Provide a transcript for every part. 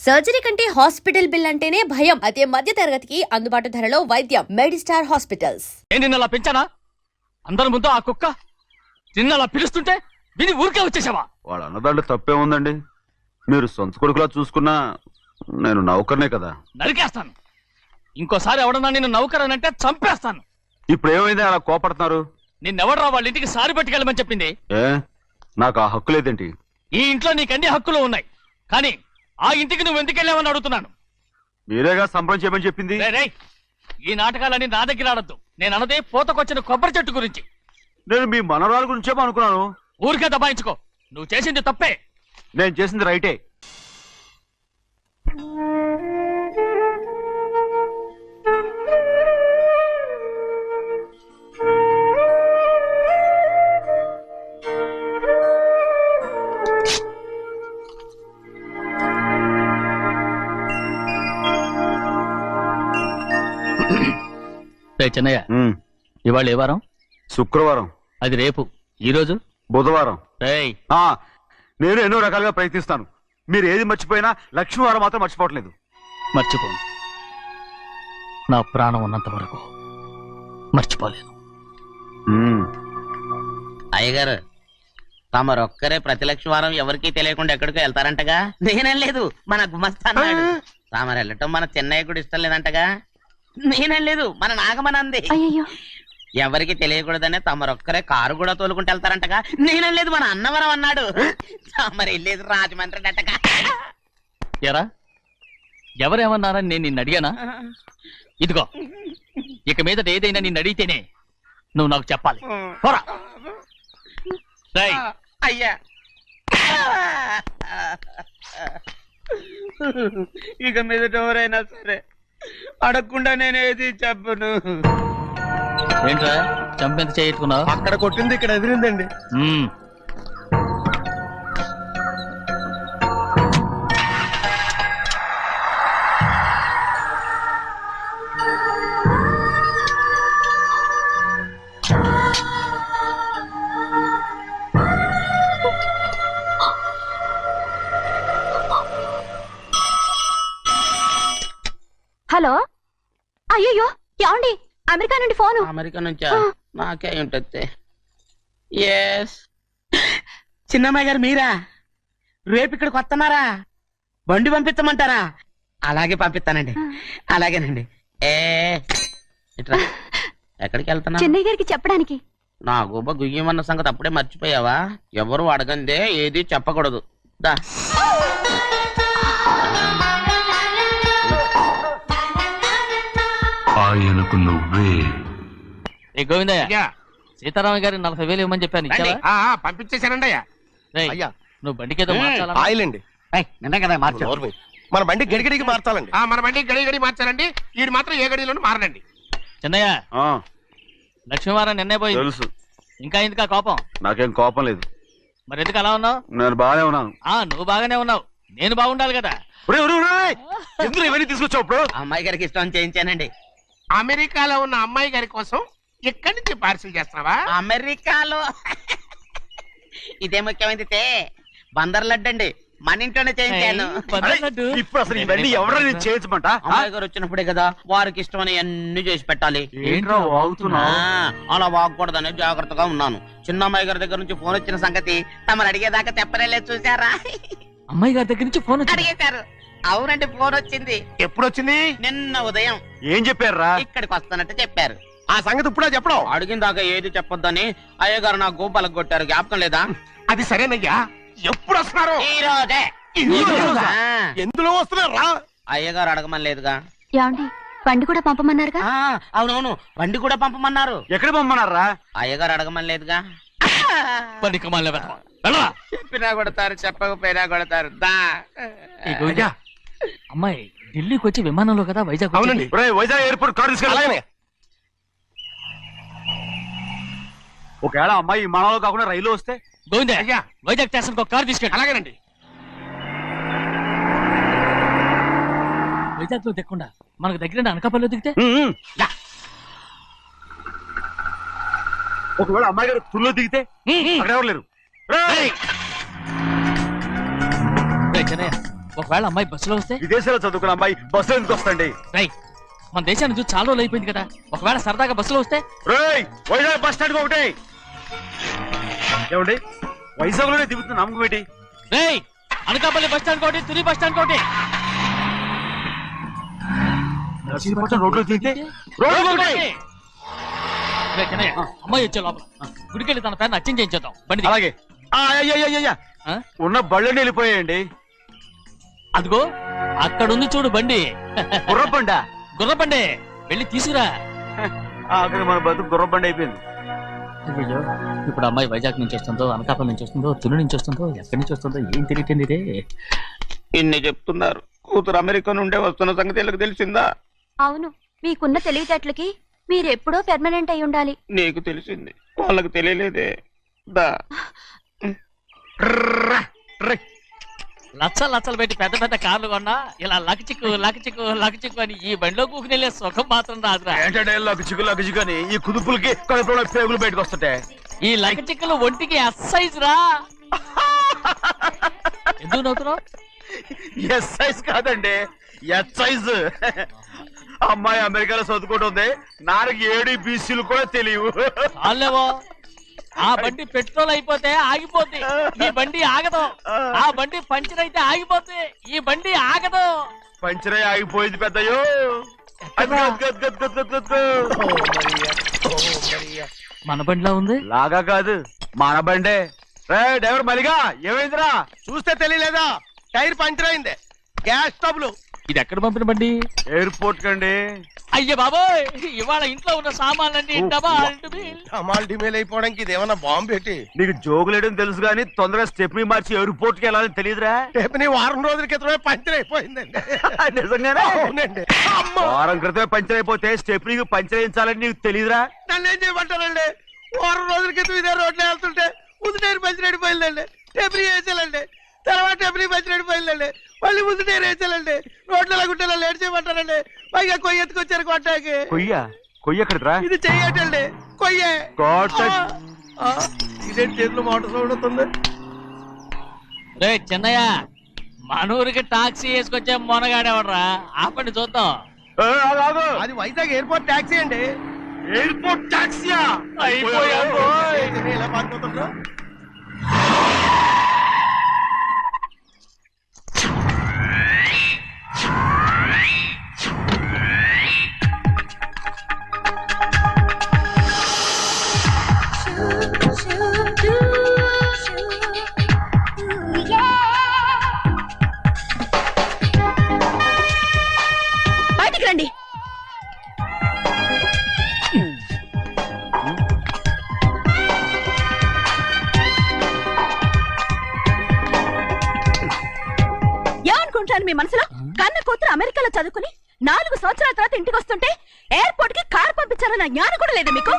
Surgery కంటే hospital bill అంటేనే భయం. అదే మధ్య తరగతికి అందుబాటు ధరలో వైద్యం. Medistar hospitals. నిన్నలా పెంచానా? అందరి ముందు ఆ కుక్క నిన్నలా పిలుస్తుంటే విని ఊరికే వచ్చేసావా? వాడు అన్నదాంట్లో తప్పే ఉందండి. మీరు సొంత కొడుకులా చూసుకున్నా నేను నౌకర్నే కదా. నరికేస్తాను. ఇంకోసారి ఎవడన్నా నిన్ను నౌకరనంటే చంపేస్తాను. ఇప్పుడు ఏమైంది అలా కోపడుతున్నారు? నిన్నెవడరా వాళ్ళ ఇంటికి సారి పట్టుకెళ్ళమని చెప్పింది? ఏ నాకు ఆ హక్కు లేదేంటి? ఈ ఇంట్లో నీకన్ని హక్కులు ఉన్నాయి, కానీ ఆ ఇంటికి నువ్వు ఎందుకెళ్ళావని అడుగుతున్నాను. మీరేగా సంబరం చేయమని చెప్పింది. రేయ్, ఈ నాటకాలన్నీ నా దగ్గర ఆడద్దు. నేను అన్నదే పూతకొచ్చిన కొబ్బరి చెట్టు గురించి. నేను మీ మనవరాల గురించేమో అనుకున్నాను. ఊరికే దబాయించుకో. నువ్వు చేసింది తప్పే. నేను చేసింది రైటే. చెన్నయ్య, ఇవాళ ఏ వారం? శుక్రవారం. అది రేపు. ఈ రోజు బుధవారం. రేయ్, నేను ఎన్నో రకాలుగా ప్రయత్నిస్తాను. మీరు ఏది మర్చిపోయినా లక్ష్మీవారం మాత్రం మర్చిపోవట్లేదు. మర్చిపోను. నా ప్రాణం ఉన్నంత వరకు మర్చిపోలేను. అయ్యగారు, తమరొక్కరే ప్రతి లక్షవారం ఎవరికీ తెలియకుండా ఎక్కడికో వెళ్తారంటగా? నేనేం లేదు, మన గుమస్తా అన్నాడు. తామరు వెళ్ళటం మన చెన్నయ్య కూడా ఇష్టం లేదంటగా? నేనేం లేదు, మన నాగమనంది. ఎవరికి తెలియకూడదనే తమరొక్కరే కారు కూడా తోలుకుంటూ వెళ్తారంటగా? నేనేం లేదు, మన అన్నవరం అన్నాడు. తమరు వెళ్ళేది రాజమండ్రి అంటగా? ఎరా, ఎవరేమన్నారని నేను నిన్ను అడిగానా? ఇదిగో, ఇక మీదట ఏదైనా నిన్ను అడిగితేనే నువ్వు నాకు చెప్పాలి. పోరా. అయ్యా, ఇక మీదట ఎవరైనా సరే అడగకుండా నేనేది చెప్పను. ఏంట్రా చంపెంత చేయించుకున్నావు? అక్కడ కొట్టింది ఇక్కడ ఎదిరిందండి. హలో, అయ్యో ఏమండి? అమెరికా నుండి ఫోను. అమెరికా నుంచా? నాకే ఉంటుంది. ఎస్, చిన్నమ్మాయి గారు మీరా? రేపు ఇక్కడికి వస్తున్నారా? బండి పంపిస్తామంటారా? అలాగే పంపిస్తానండి. అలాగేనండి. ఇట్రా. ఎక్కడికి వెళ్తున్నా? చెన్నై గారికి చెప్పడానికి. నా గుబ్బ గుయ్యమన్న సంగతి అప్పుడే మర్చిపోయావా? ఎవరు అడగందే ఏది చెప్పకూడదు. దా. ఆయనకు నువ్వే. ఏ గోవిందయ్య, సీతారామ గారి 40,000 ఇవ్వమని చెప్పాను. పంపించేశానండి అయ్యా. అయ్యా, నువ్వు బండికేదో ఆయిల్ అండి. నిన్న కదా మార్చారు. మన బండి గడిగడికి మార్చాలండి. మన బండి గడిగడి మార్చాలండి. వీడు మాత్రం ఏ గడిలోనూ మారనండి. చెన్నయ్య, లక్ష్మీవారం నిన్నే పోయింది. తెలుసు. ఇంకా ఎందుకా కోపం? నాకేం కోపం లేదు. మరి ఎందుకు అలా ఉన్నావు? నేను బాగానే ఉన్నాను. నువ్వు బాగానే ఉన్నావు, నేను బాగుండాలి కదా. ఎందుకు ఇవన్నీ తీసుకొచ్చావు? ఇప్పుడు అమ్మాయి గారికి ఇష్టం చేయించానండి. అమెరికాలో ఉన్న అమ్మాయి గారి కోసం ఎక్కడి నుంచి పార్సిల్ చేస్తున్నావా? అమెరికాలో ఇదే ముఖ్యమైనది. బందర్ లడ్డు అండి, మన ఇంట్లోనే చేయించాను. ఇప్పుడు అసలు ఇవన్నీ ఎవరో నేను చేయించమంట? అమ్మాయి గారు వచ్చినప్పుడే కదా వారికి ఇష్టమని అన్ని చేసి పెట్టాలి. ఏంట్రా వాగుతున్నా? అలా వాగకూడదని జాగ్రత్తగా ఉన్నాను. చిన్న అమ్మాయి గారి దగ్గర నుంచి ఫోన్ వచ్చిన సంగతి తమరు అడిగేదాకా చెప్పలేదు. చూసారా? అమ్మాయి గారి దగ్గర నుంచి ఫోన్ అడిగేశారు. అవునండి, ఫోన్ వచ్చింది. ఎప్పుడు వచ్చింది? నిన్న ఉదయం. ఏం చెప్పారా? ఇక్కడికి వస్తానంటే చెప్పారు. ఆ సంగతి ఇప్పుడే చెప్పడం. అడిగిన దాకా ఏది చెప్పొద్దని అయ్యగారు నా గోపాలకు కొట్టారు. జ్ఞాపకం లేదా? అది సరేనయ్యా. ఎప్పుడు వస్తున్నారు? ఈ రోజే. ఎందులో వస్తున్నారా? అయ్యగారు అడగమని లేదుగా. ఏమండి, బండి కూడా పంపమన్నారుగా? అవునవును, బండి కూడా పంపమన్నారు. ఎక్కడ పంపమన్నారా? అయ్యగారు అడగమని లేదుగా. చెప్పినా కొడతారు, చెప్పకపోయినా కొడతారు. అమ్మాయి ఢిల్లీకి వచ్చి విమానంలో కదా వైజాగ్. అవునండి. వైజాగ్ ఎయిర్పోర్ట్ కార్ తీసుకెళ్ళి. ఒకవేళ అమ్మాయి విమానంలో కాకుండా రైలు వస్తే? గోవిందయ్య, వైజాగ్ స్టేషన్ కార్ తీసుకెళ్ళి. అలాగేనండి. వైజాగ్ లో దిక్కుండా మనకు దగ్గర అనకాపల్లిలో దిగితే? ఒకవేళ అమ్మాయి గారు తుల్లో దిగితే? అక్కడ ఎవరు లేరు. ఒకవేళ అమ్మాయి బస్సులో వస్తే విదేశాల్లో చదువుకున్న అమ్మాయి బస్సులో ఎందుకు వస్తండి? రేయ్, మన దేశాన్ని చూసి చాలా రోజులు అయిపోయింది కదా, ఒకవేళ సరదాగా బస్సులో వస్తే? రేయ్, వైజాగ్ బస్ స్టాండ్ ఒకటి ఏమండి, వైజాగ్ లోనే దిగుతున్న నమ్మకం ఏంటి? రేయ్, అనకాపల్లి బస్ స్టాండ్ కోటి, తుని బస్ స్టాండ్ కోటి. నర్సీపట్నం రోడ్లో దిగితే రోడ్డు ఒకటి. రేయ్ చిన్నయ్య, అమ్మాయి వచ్చే లోపల గుడికెళ్ళి తన పేరుని అచ్చం చేయించేద్దాం బండి దిగు. అలాగే. అయ్యయ్యయ్యయ్య, ఆ? ఉన్న బళ్ళని వెళ్ళిపోయాయండి. అదిగో అక్కడుంది చూడు బండి. గుర్రబండ. గుర్రబండి, వెళ్ళి తీసుకురా. అక్కడ మన బతుకు గుర్రబండ అయిపోయింది. అయ్యో, ఇప్పుడు అమ్మాయి వైజాగ్ నుంచి వస్తుందో, అనకాపల్లి నుంచి వస్తుందో, తుని నుంచి వస్తుందో, ఎక్కడి నుంచి వస్తుందో ఏం తెలియటండి ఇదే. ఇన్ని చెప్తున్నారు, కూతురు అమెరికా నుండే వస్తున్న సంగతి వీళ్ళకి తెలిసిందా? అవును, మీకున్న తెలివితేటలకి మీరెప్పుడో పెర్మనెంట్ అయి ఉండాలి. నీకు తెలిసింది, వాళ్ళకి తెలియలేదే. దా లచ్చలు పెట్టి పెద్ద పెద్ద కార్లు కొన్నా ఇలా లకచిక్కు అని ఈ బండిలో కూకుని వెళ్ళే సుఖం మాత్రం రాదురా. ఏంటంటే లగచిక్కు అని ఈ కుదుపులకి కడుపులో పేగులు బయటకు వస్తుంటాయి. ఈ లకచిక్కులు ఒంటికి ఎక్సైజ్ రా. ఎందుకు నవ్వుతున్నావు? ఎస్ సైజ్ కాదండి, ఎస్ సైజ్. అమ్మాయి అమెరికాలో చదువుకుంటుంది, నాకు 7 BCలు కూడా తెలియవు. చాలేవో, ఆ బండి పెట్రోల్ అయిపోతే ఆగిపోద్ది, ఈ బండి ఆగదు. ఆ బండి పంచర్ అయితే ఆగిపోద్ది, ఈ బండి ఆగదు. పంచరే ఆగిపోయింది పెద్దయ్యో. మన బండిలో ఉంది. లాగా కాదు, మన బండే. రే డ్రైవర్ మలిగా, ఏమైందిరా? చూస్తే తెలియలేదా? టైర్ పంచర్ అయింది. గ్యాస్ స్టవ్లు. ఇది ఎక్కడ పంపిన బండి? ఎయిర్పోర్ట్ కండి. అయ్య బాబోయ్, ఇవాళ ఇంట్లో ఉన్న సామాన్లన్నీ డబాల్ అమాల్ డిమేల్ అయిపోవడానికి ఇది ఏమన్నా బాంబు పెట్టి? నీకు జోగులేయడం తెలుసు కానీ తొందరగా స్టెప్ని మార్చి ఎయిర్పోర్ట్ కి వెళ్ళాలని తెలియదురా? రేపు వారం రోజుల క్రితమే పంచర్ అయిపోయిందండి. నిజంగానే? అవునండి. వారం క్రితమే పంచర్ అయిపోతే స్టెప్నీకి పంచర్ వేయించాలని నీకు తెలియదురా? నన్ను ఏం చేయమంటారండి? వారం రోజుల క్రితం ఇదే రోడ్లో వెళ్తుంటే ముందు టైర్ పంచర్ అయిపోయిందండి. టెబ్రీ వేసాలండి, తర్వాత టెబ్రీ పంచర్ అయిపోయిందండి, మళ్ళీ ముందు టైర్ వేసాలండి. రోడ్లు ఎలా గుంటే లేట్ చేయమంటారండి. పైగా కొయ్య ఎత్తుకొచ్చారు కొట్టాకి. కొయ్య ఎక్కడిరా? ఇది చెయ్యటండి, కొయ్యే. ఇదేంటి చేతిలో మోటార్ సౌండ్ అవుతుంది? రే చిన్నయ్య, మనూరికి టాక్సీ వేసుకొచ్చే మొనగాడేవడరా, ఆపండి చూద్దాం. అది వైజాగ్ ఎయిర్పోర్ట్ టాక్సీ అండి. ఎయిర్పోర్ట్ టాక్సీయా? ఎలా పారిపోతుండ్రా? బయటికి రండి. ఏమనుకుంటాను మీ మనసులో? కన్న కూతురు అమెరికాలో చదువుకుని 4 సంవత్సరాల తర్వాత ఇంటికి వస్తుంటే ఎయిర్పోర్ట్ కి కార్ పంపించాలన్న జ్ఞానం కూడా లేదా మీకు?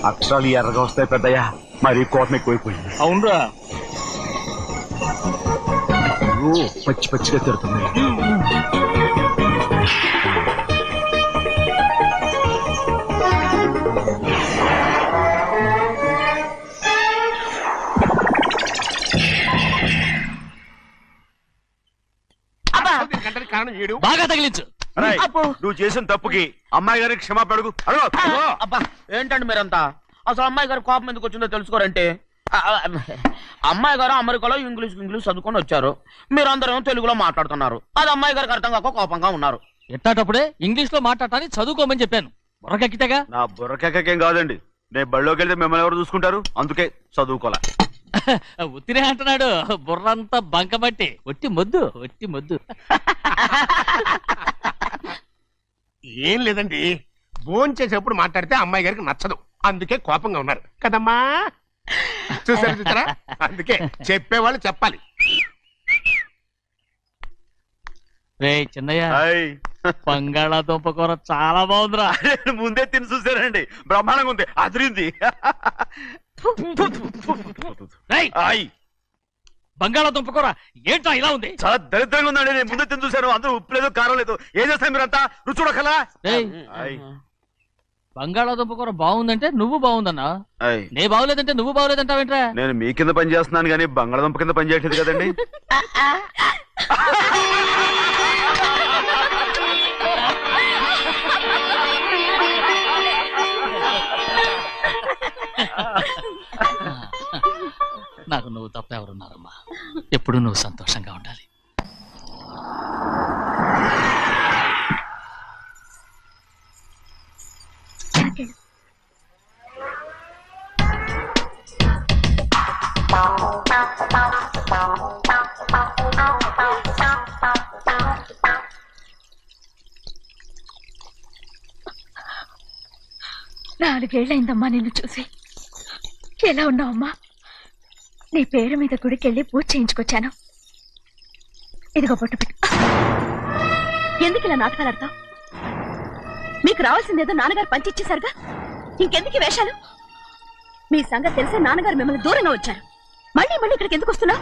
అక్షరాలు ఎర్రగా వస్తాయి పెద్దయ్యా, మరి కోపం ఎక్కువైపోయింది. అవునరా, పచ్చి పచ్చిగా తిడుతుంది. కారణం ఏడు. బాగా తగిలించు. రేయ్, నువ్వు చేసిన తప్పుకి అమ్మాయి గారికి క్షమాపణ అడుగు. అబ్బా, ఏంటండి మీరంతా? అసలు అమ్మాయి గారు కోపం ఎందుకు వచ్చిందో తెలుసుకోరంటే, అమ్మాయి గారు అమెరికాలో ఇంగ్లీష్ చదువుకొని వచ్చారు, మీరందరూ తెలుగులో మాట్లాడుతున్నారు. అది అమ్మాయి గారికి అర్థం కాక కోపంగా ఉన్నారు. ఎట్టాటప్పుడే ఇంగ్లీష్ లో మాట్లాడటానికి చదువుకోమని చెప్పాను. బుర్రకెక్కితేగా. నా బుర్రకేకేం కాదండి, నేను బళ్ళోకి వెళ్తే మిమ్మల్ని ఎవరు చూసుకుంటారు, అందుకే చదువుకోలే. ఉత్తిరే అంటున్నాడు, బుర్రంతా బంకబట్టి. ఒట్టి మొద్దు. ఏం లేదండి, భోజనం చేసేప్పుడు మాట్లాడితే అమ్మాయి గారికి నచ్చదు, అందుకే కోపంగా ఉన్నారు కదమ్మా. చూసారా, అందుకే చెప్పేవాళ్ళు చెప్పాలి. రే చిన్నయ్య, హాయ్. బంగాళాదుంప కూర చాలా బాగుందిరా. ముందే తిని చూసానండి, బ్రహ్మాండంగా ఉంది, అదిరింది. రేయ్, హాయ్. బంగాళాదుంప కూర ఏంటా ఇలా ఉంది? చాలా దరిద్రంగా ఉందండి, నేను ముందే తిని చూశాను. అందరూ ఉప్పు లేదు, కారం లేదు. ఏం చేస్తాను మీరంతా? రుచి చూడకలా. రేయ్, హాయ్. బంగాళాదుంప కూర బాగుందంటే నువ్వు బాగుందన్నా, హాయ్. నే బాగులేదంటే నువ్వు బాగులేదంటావేంట్రా? నేను మీ కింద పని చేస్తున్నాను కానీ బంగాళదుంప కింద పని చేయట్లేదు కదండి. నాకు నువ్వు తప్ప ఎవరున్నారమ్మా? ఎప్పుడు నువ్వు సంతోషంగా ఉండాలి. నాలుగేళ్లైందమ్మా నిన్ను చూసి. ఎలా ఉన్నావమ్మా? నీ పేరు మీద గుడికెళ్ళి పూజ చేయించుకొచ్చాను. ఇదిగో బొట్టు పెట్టు. ఎందుకు ఇలా నాటకాలు ఆడతావు? మీకు రావాల్సిందేదో నాన్నగారు పంచిచ్చేశారుగా, ఇంకెందుకు ఈ వేషాలు? మీ సంగతి తెలిసే నాన్నగారు మిమ్మల్ని దూరంగా వచ్చారు. మళ్ళీ మళ్ళీ ఇక్కడికి ఎందుకు వస్తున్నావు?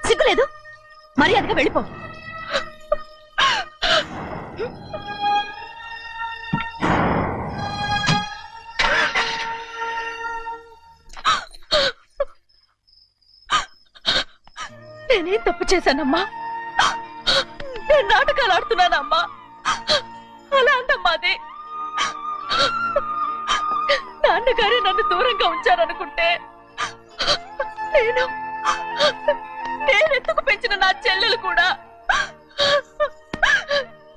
సిగ్గులేదు? మర్యాదగా వెళ్ళిపో. నేనేం తప్పు చేశానమ్మా? నేను నాటకాలు ఆడుతున్నానమ్మా. అలా అందమ్మా అది. నాన్నగారే నన్ను దూరంగా ఉంచారనుకుంటే నేనెత్తుకు పెంచిన నా చెల్లెలు కూడా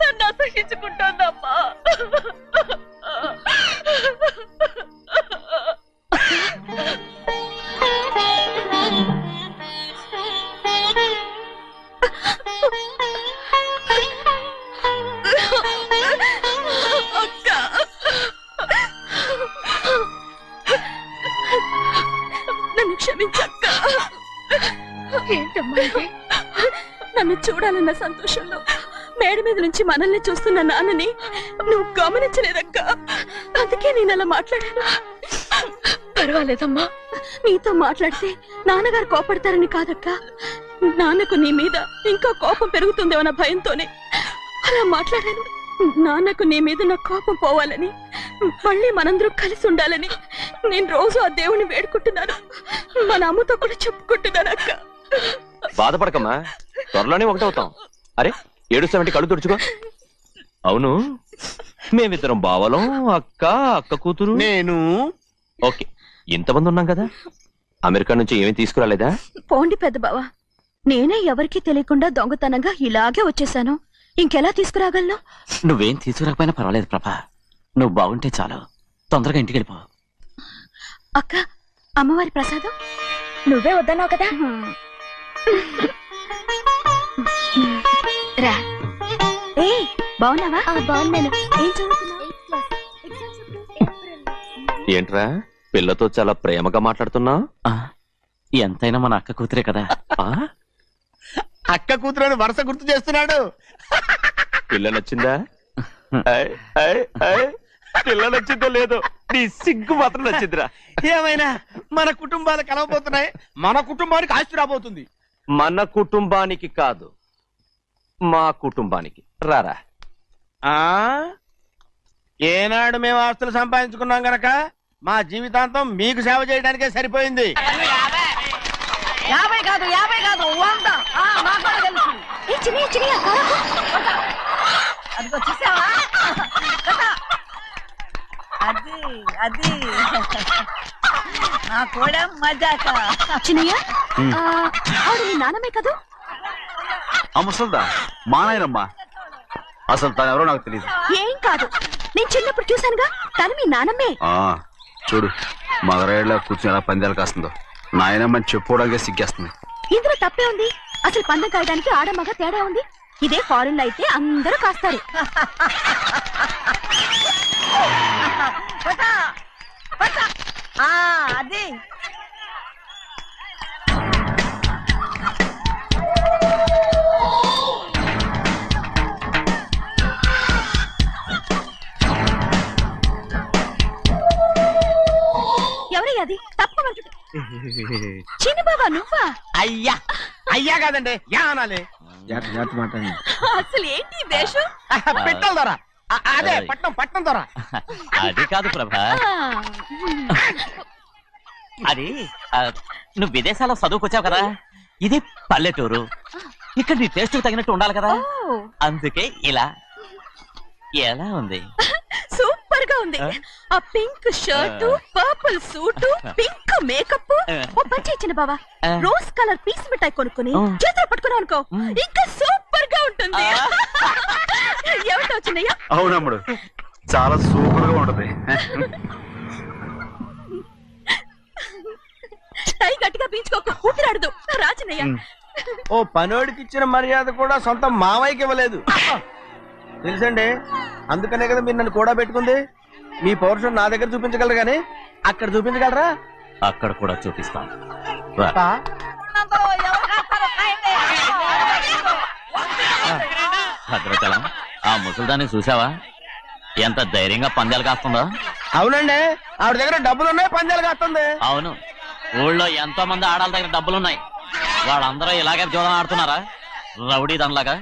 నన్ను అసహించుకుంటోందమ్మా. నన్ను క్షమించక్క. ఏంటమ్మా ఇది? నన్ను చూడాలన్న సంతోషంలో మేడ మీద నుంచి మనల్ని చూస్తున్న నాన్నని నువ్వు గమనించలేదక్క. అందుకే నేను అలా మాట్లాడాను. పర్వాలేదమ్మా, నీతో మాట్లాడితే నాన్నగారు కోపడతారని కాదక్క. నాన్నకు నీ మీద ఇంకా కోపం పెరుగుతుందేమన్న భయంతోనే అలా మాట్లాడాను. నాన్నకు నీ మీద నా కోపం పోవాలని, మళ్ళీ మనందరూ కలిసి ఉండాలని నేను రోజు ఆ దేవుని వేడుకుంటున్నాను. మన అమ్మతో కూడా చెప్పుకుంటున్నాను అక్క. బాధపడకమ్మా, త్వరలోనే ఒకటవుతాం. అరే ఏడుస్తామంటే కళ్ళు తుడుచుకో. అవును, మేమిద్దరం బావలం, అక్క కూతురు, నేను. ఓకే, ఇంతమంది ఉన్నాం కదా. అమెరికా నుంచి ఏమీ తీసుకురాలేదా? పోండి పెద్ద బావా, నేనే ఎవరికీ తెలియకుండా దొంగతనంగా ఇలాగే వచ్చేసాను. ఇంకెలా తీసుకురాగలను? నువ్వేం తీసుకురాకపోయినా పర్వాలేదు ప్రభా, నువ్వు బాగుంటే చాలు. తొందరగా ఇంటికి వెళ్ళిపో. అక్క, అమ్మవారి ప్రసాదం నువ్వే వద్దన్నావు కదా. రా. ఏ బాగున్నావా? బాగున్నాను. ఏం చదువుతున్నావు? ఏంట్రా పిల్లతో చాలా ప్రేమగా మాట్లాడుతున్నావు? ఎంతైనా మన అక్క కూతురే కదా. అక్క కూతురు వరుస గుర్తు చేస్తున్నాడు. పిల్ల నచ్చిందా? పిల్ల నచ్చిందో లేదో, నీ సిగ్గు మాత్రం నచ్చిందిరా. ఏమైనా మన కుటుంబాలు కలవబోతున్నాయి, మన కుటుంబానికి ఆస్తి రాబోతుంది. మన కుటుంబానికి కాదు, మా కుటుంబానికి. రారా. ఏనాడు మేము ఆస్తులు సంపాదించుకున్నాం గనక మా జీవితాంతం మీకు సేవ చేయడానికే సరిపోయింది. 50 కాదు 100. నాకు కూడా తెలుసు. అది వచ్చేసావా? అది నా కూడా మజాక. చిన్నయ్య, ఆవిడ మీ నాన్నమే కదా? ముసల్దా మా నాయనమ్మా, అసలు తను ఎవరో నాకు తెలియదు. ఏం కాదు, నేను చిన్నప్పుడు చూశానుగా, తను మీ నాన్నమే. చూడు మగరాయిలా కూర్చుని ఎలా పందాలు కాస్తుందో. నాయనమ్మని చెప్పుకోవడానికి సిగ్గేస్తుంది. ఇందులో తప్పే ఉంది. అసలు పందెం కాయడానికి ఆడమగ తేడా ఉంది. ఇదే ఫారెన్ లో అయితే అందరూ కాస్తారు. అది ఎవరయ్యా అది? తప్పమంటు చిన్న బాబా నువ్వా? అయ్యా అయ్యా కాదండి యా అనాలి. అసలు ఏంటి ఈ వేషం? పెట్టాలి దొర. అదే పట్నం పట్నం దొర. అది కాదు ప్రభా, అది నువ్వు విదేశాల్లో చదువుకొచ్చావు కదా, ఇది పల్లెటూరు. ఇక్కడ నీ టేస్ట్ తగినట్టు ఉండాలి కదా, ఓ, అందుకే ఇలా. ఎలా ఉంది? సూపర్ గా ఉంది. ఆ pink shirt, purple suit, pink makeup. ఓ పని చిన్న బావా, రోజ్ కలర్ పీస్ మిఠాయి కొనుక్కొని చేతిలో పట్టుకున్నావు అనుకో, ఇంకా సూపర్ గా ఉంటుంది. ఎవరితో వచ్చిందయ్యా? అవునమ్ముడు, చాలా సూపర్ గా ఉంటది. టై గట్టిగా పీంచుకోకు, ఊపిరాడదు. రాజనయ్య, ఓ పనోడికి ఇచ్చిన మర్యాద కూడా సొంత మావయ్యకి ఇవ్వలేదు తెలుసండి. అందుకనే కదా మీరు నన్ను కూడా పెట్టుకుంది. మీ పౌరుషం నా దగ్గర చూపించగలరు కానీ అక్కడ చూపించగలరా? అక్కడ కూడా చూపిస్తాను. రా. భద్రాచలం, ఆ ముసలిదాన్ని చూసావా? ఎంత ధైర్యంగా పందాలు కాస్తుందో. అవునండి, ఆవిడ దగ్గర డబ్బులు ఉన్నాయి, పందాలు కాస్తుంది. అవును, ఊళ్ళో ఎంతో మంది ఆడాళ్ళ దగ్గర డబ్బులున్నాయి. వాళ్ళందరూ ఇలాగే జోదం ఆడుతున్నారా రౌడీ దానిలాగా?